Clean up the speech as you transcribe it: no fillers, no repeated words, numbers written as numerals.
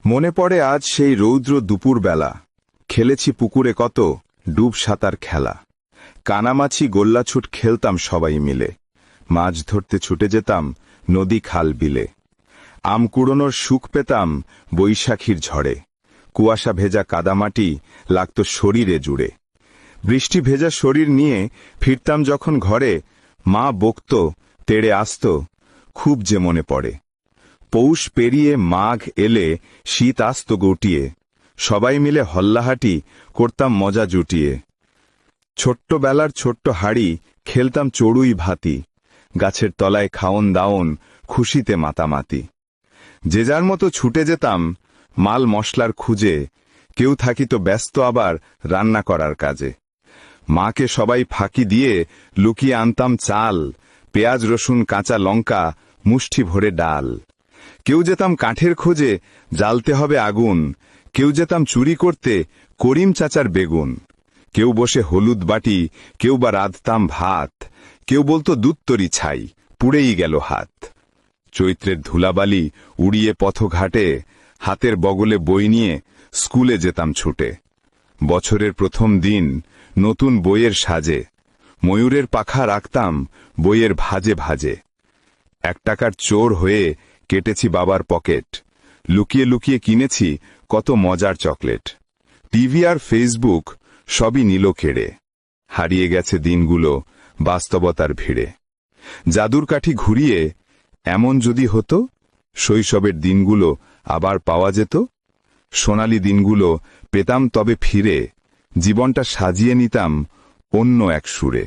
মনে পড়ে আজ সেই রৌদ্র দুপুরবেলা, খেলেছি পুকুরে কত ডুব সাঁতার খেলা। কানামাছি গোল্লাছুট খেলতাম সবাই মিলে, মাছ ধরতে ছুটে যেতাম নদী খাল বিলে। আম কুড়োনোর সুখ পেতাম বৈশাখীর ঝড়ে, কুয়াশা ভেজা কাদামাটি লাগত শরীরে জুড়ে। বৃষ্টি ভেজা শরীর নিয়ে ফিরতাম যখন ঘরে, মা বকত তেড়ে আসত, খুব যে মনে পড়ে। পৌষ পেরিয়ে মাঘ এলে শীত আসত গটিয়ে, সবাই মিলে হল্লাহাটি করতাম মজা জুটিয়ে। ছোট্টবেলার ছোট্ট হাড়ি খেলতাম চড়ুই ভাতি, গাছের তলায় খাওন দাওন খুশিতে মাতামাতি। যে যার মতো ছুটে যেতাম মাল মশলার খুঁজে, কেউ থাকিত ব্যস্ত আবার রান্না করার কাজে। মাকে সবাই ফাঁকি দিয়ে লুকিয়ে আনতাম চাল, পেঁয়াজ রসুন কাঁচা লঙ্কা মুষ্টি ভরে ডাল। কেউ যেতাম কাঠের খোঁজে জ্বালতে হবে আগুন, কেউ যেতাম চুরি করতে করিম চাচার বেগুন। কেউ বসে হলুদ বাটি, কেউ বা রাঁধতাম ভাত, কেউ বলতো দুধতরি ছাই পুড়েই গেল হাত। চৈত্রের ধুলাবালি উড়িয়ে পথঘাটে, হাতের বগলে বই নিয়ে স্কুলে যেতাম ছুটে। বছরের প্রথম দিন নতুন বইয়ের সাজে, ময়ূরের পাখা রাখতাম বইয়ের ভাজে ভাজে। 1 টাকার চোর হয়ে কেটেছি বাবার পকেট, লুকিয়ে লুকিয়ে কিনেছি কত মজার চকলেট। টিভি আর ফেসবুক সবই নিল কেড়ে, হারিয়ে গেছে দিনগুলো বাস্তবতার ভিড়ে। জাদুর কাঠি ঘুরিয়ে এমন যদি হতো, শৈশবের দিনগুলো আবার পাওয়া যেত। সোনালি দিনগুলো পেতাম তবে ফিরে, জীবনটা সাজিয়ে নিতাম অন্য এক সুরে।